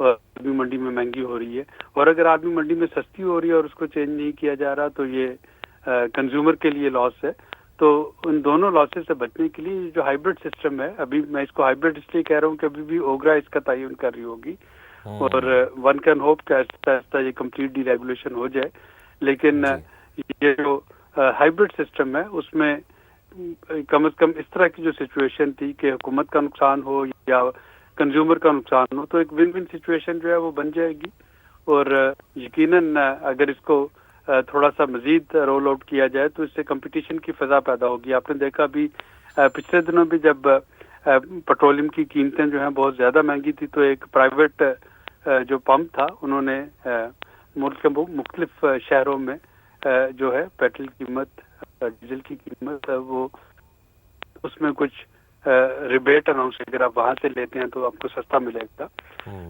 عالمی منڈی میں مہنگی ہو رہی ہے، اور اگر عالمی منڈی میں سستی ہو رہی ہے اور اس کو چینج نہیں کیا جا رہا تو یہ کنزیومر کے لیے لاس ہے. تو ان دونوں لاسز سے بچنے کے لیے جو ہائیبرڈ سسٹم ہے، ابھی میں اس کو ہائیبرڈ اس لیے کہہ رہا ہوں کہ ابھی بھی اوگرا اس کا تعین کر رہی ہوگی، اور ون کین ہوپ کہ آہستہ آہستہ یہ کمپلیٹ ڈی ریگولیشن ہو جائے. لیکن یہ جو ہائیبرڈ سسٹم ہے اس میں کم از کم اس طرح کی جو سچویشن تھی کہ حکومت کا نقصان ہو یا کنزیومر کا نقصان ہو، تو ایک ون ون سچویشن جو ہے وہ بن جائے گی. اور یقیناً اگر اس کو تھوڑا سا مزید رول آؤٹ کیا جائے تو اس سے کمپٹیشن کی فضا پیدا ہوگی. آپ نے دیکھا بھی پچھلے دنوں بھی جب پیٹرولیم کی قیمتیں جو ہیں بہت زیادہ مہنگی تھی تو ایک پرائیویٹ جو پمپ تھا انہوں نے ملک کے مختلف شہروں میں جو ہے پیٹرول کی قیمت، ڈیزل کی قیمت، وہ اس میں کچھ ریبیٹ اناؤنس، اگر آپ وہاں سے لیتے ہیں تو آپ کو سستا ملے گا.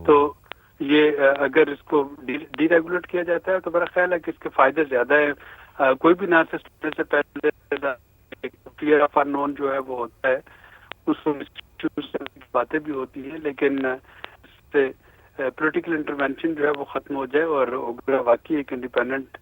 تو یہ اگر اس کو ڈی ریگولیٹ کیا جاتا ہے تو میرا خیال ہے کہ اس کے فائدے زیادہ ہے. کوئی بھی نیا سسٹم سے پہلے فیئر آف انون جو ہے وہ ہوتا ہے، اس باتیں بھی ہوتی ہیں، لیکن اس سے پولیٹیکل انٹرونشن جو ہے وہ ختم ہو جائے اور اوگرا واقعی ایک انڈیپینڈنٹ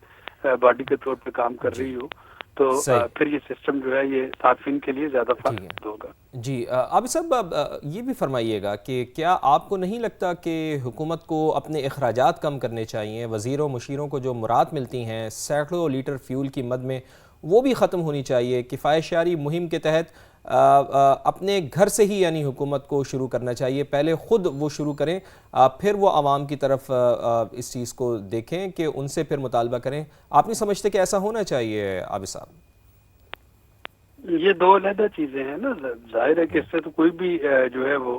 باڈی کے طور پہ کام کر رہی ہو تو پھر یہ سسٹم جو ہے یہ صارفین کے لیے زیادہ فائدہ ہوگا. جی عابد صاحب، یہ بھی فرمائیے گا کہ کیا آپ کو نہیں لگتا کہ حکومت کو اپنے اخراجات کم کرنے چاہیے؟ وزیروں مشیروں کو جو مراد ملتی ہیں سینکڑوں لیٹر فیول کی مد میں، وہ بھی ختم ہونی چاہیے. کفایت شعاری مہم کے تحت اپنے گھر سے ہی یعنی حکومت کو شروع کرنا چاہیے. پہلے خود وہ شروع کریں، پھر وہ عوام کی طرف اس چیز کو دیکھیں کہ ان سے پھر مطالبہ کریں. آپ نہیں سمجھتے کہ ایسا ہونا چاہیے عابد صاحب؟ یہ دو علیحدہ چیزیں ہیں نا. ظاہر ہے کہ اس سے تو کوئی بھی جو ہے وہ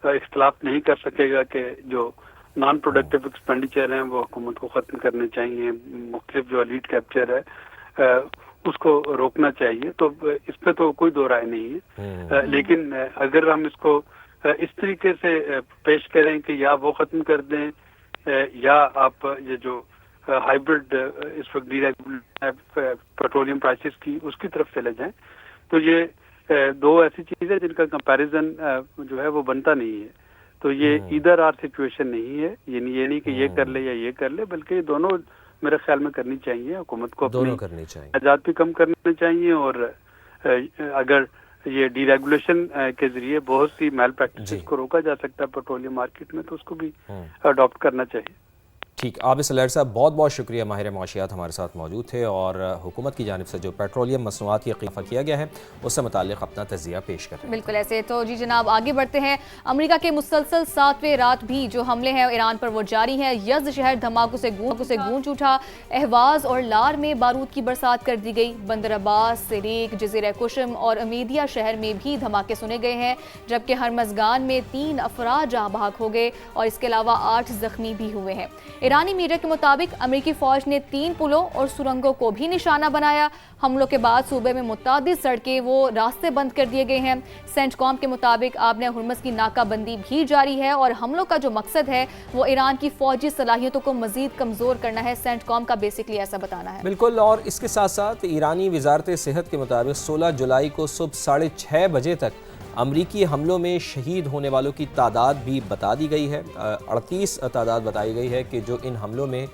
اختلاف نہیں کر سکے گا کہ جو نان پروڈکٹیو ایکسپینڈیچر ہیں وہ حکومت کو ختم کرنے چاہیے. مختلف جو لیڈ کیپچر ہے اس کو روکنا چاہیے، تو اس پہ تو کوئی دو رائے نہیں ہے. لیکن اگر ہم اس کو اس طریقے سے پیش کریں کہ یا وہ ختم کر دیں یا آپ یہ جو ہائیبرڈ اس وقت ڈی پیٹرولیم پرائسز کی اس کی طرف چلے جائیں، تو یہ دو ایسی چیزیں جن کا کمپیریزن جو ہے وہ بنتا نہیں ہے. تو یہ ادھر آر سچویشن نہیں ہے، یہ نہیں کہ یہ کر لے یا یہ کر لے، بلکہ یہ دونوں میرے خیال میں کرنی چاہیے. حکومت کو اپنی اخراجات بھی کم کرنے چاہیے، اور اگر یہ ڈی ریگولیشن کے ذریعے بہت سی میل پریکٹسز کو روکا جا سکتا ہے پیٹرولیم مارکیٹ میں، تو اس کو بھی اڈاپٹ کرنا چاہیے. ٹھیک. عابد سلیٹ صاحب بہت بہت شکریہ، ماہر معاشیات ہمارے ساتھ موجود تھے اور حکومت کی جانب سے جو پیٹرولیم مصنوعات کی اضافہ کیا گیا ہے اس سے متعلق اپنا تجزیہ پیش کر رہے ہیں. بالکل ایسے. تو جی جناب آگے بڑھتے ہیں. امریکہ کے مسلسل 7ویں رات بھی جو حملے ہیں ایران پر وہ جاری ہیں. یزد شہر دھماکوں سے گونج اٹھا. اہواز اور لار میں بارود کی برسات کر دی گئی. بندر عباس، سریک، جزیرہ کشم اور امیدیہ شہر میں بھی دھماکے سنے گئے ہیں، جبکہ ہرمزگان میں 3 افراد جاں بحق ہو گئے اور اس کے علاوہ 8 زخمی بھی ہوئے ہیں. ایرانی میڈیا کے مطابق امریکی فوج نے 3 پلوں اور سرنگوں کو بھی نشانہ بنایا. حملوں کے بعد صوبے میں متعدد سڑکیں وہ راستے بند کر دیے گئے ہیں. سینٹ کام کے مطابق آبِ ہرمز کی ناکہ بندی بھی جاری ہے اور حملوں کا جو مقصد ہے وہ ایران کی فوجی صلاحیتوں کو مزید کمزور کرنا ہے. سینٹ کام کا بیسکلی ایسا بتانا ہے. بالکل. اور اس کے ساتھ ساتھ ایرانی وزارت صحت کے مطابق 16 جولائی کو صبح 6:30 بجے تک امریکی حملوں میں شہید ہونے والوں کی تعداد بھی بتا دی گئی ہے. 38 تعداد بتائی گئی ہے کہ جو ان حملوں میں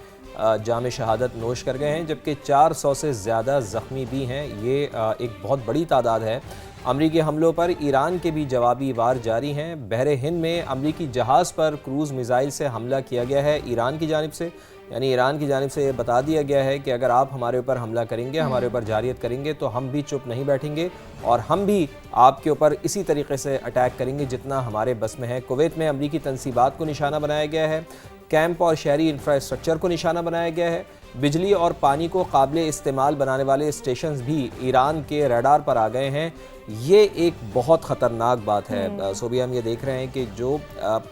جام شہادت نوش کر گئے ہیں، جبکہ 400 سے زیادہ زخمی بھی ہیں. یہ ایک بہت بڑی تعداد ہے. امریکی حملوں پر ایران کے بھی جوابی وار جاری ہیں. بحر ہند میں امریکی جہاز پر کروز میزائل سے حملہ کیا گیا ہے ایران کی جانب سے. یعنی ایران کی جانب سے یہ بتا دیا گیا ہے کہ اگر آپ ہمارے اوپر حملہ کریں گے، ہمارے اوپر جارحیت کریں گے تو ہم بھی چپ نہیں بیٹھیں گے اور ہم بھی آپ کے اوپر اسی طریقے سے اٹیک کریں گے جتنا ہمارے بس میں ہے. کویت میں امریکی تنصیبات کو نشانہ بنایا گیا ہے. کیمپ اور شہری انفراسٹرکچر کو نشانہ بنایا گیا ہے. بجلی اور پانی کو قابل استعمال بنانے والے اسٹیشنز بھی ایران کے ریڈار پر آ گئے ہیں. یہ ایک بہت خطرناک بات ہے. صوبیہ ہم یہ دیکھ رہے ہیں کہ جو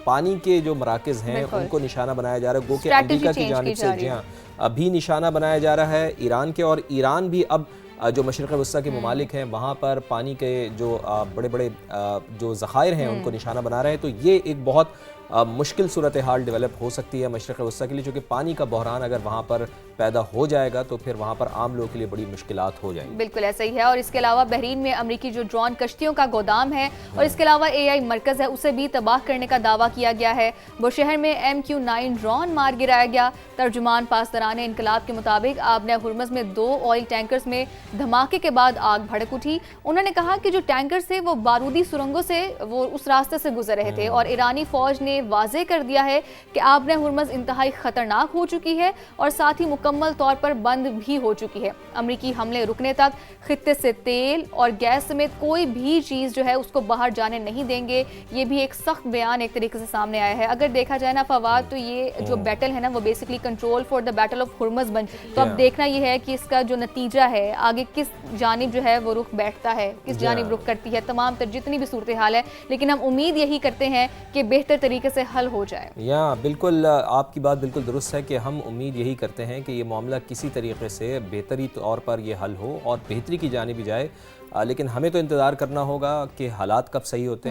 پانی کے جو مراکز ہیں ان کو نشانہ بنایا جا رہا ہے، گو کہ امریکہ کی جانب سے جی ہاں ابھی نشانہ بنایا جا رہا ہے ایران کے. اور ایران بھی اب جو مشرق وسطیٰ کے ممالک ہیں وہاں پر پانی کے جو بڑے بڑے جو ذخائر ہیں ان کو نشانہ بنا رہے ہیں. تو یہ ایک بہت مشکل صورتحال ڈیولپ ہو سکتی ہے مشرق وسطیٰ کے لیے، چونکہ پانی کا بحران اگر وہاں پر پیدا ہو جائے گا تو پھر وہاں پر عام لوگوں کے لیے بڑی مشکلات ہو جائیں گی۔ بالکل ایسا ہی ہے، اور اس کے علاوہ بحرین میں امریکی جو ڈرون کشتیوں کا گودام ہے اور اس کے علاوہ AI مرکز ہے، اسے بھی تباہ کرنے کا دعویٰ کیا گیا ہے۔ بوشہر میں MQ-9 ڈرون مار گرایا گیا۔ ترجمان پاسداران انقلاب کے مطابق آبنہ ہرمز میں 2 آئل ٹینکرز میں دھماکے کے بعد آگ بھڑک اٹھی۔ انہوں نے کہا کہ جو ٹینکرز تھے وہ بارودی سرنگوں سے وہ اس راستے سے گزر رہے تھے، اور ایرانی فوج نے واضح کر دیا ہے کہ آبنہ ہرمز انتہائی خطرناک ہو چکی ہے اور ساتھ ہی مکمل طور پر بند بھی ہو چکی ہے۔ امریکی حملے رکنے تک خطے سے تیل اور گیس سمیت کوئی بھی چیز جو ہے اس کو باہر جانے نہیں دیں گے۔ یہ بھی ایک سخت بیان ایک طریقے سے سامنے آیا ہے۔ اگر دیکھا جائے نا فواد، تو یہ جو بیٹل ہے نا وہ basically control for the battle of Hormuz بن، تو اب دیکھنا یہ ہے کہ اس کا جو نتیجہ ہے آگے کس جانب جو ہے وہ رخ بیٹھتا ہے، کس جانب رخ کرتی ہے تمام تر جتنی بھی صورتحال ہے، لیکن ہم امید یہی کرتے ہیں کہ بہتر طریقے سے حل ہو جائے۔ بالکل آپ کی بات بالکل درست ہے کہ ہم امید یہی کرتے ہیں کہ یہ معاملہ کسی طریقے سے بہتری طور پر یہ حل ہو اور بہتری کی جانب جائے، لیکن ہمیں تو انتظار کرنا ہوگا کہ حالات کب صحیح ہوتے ہیں۔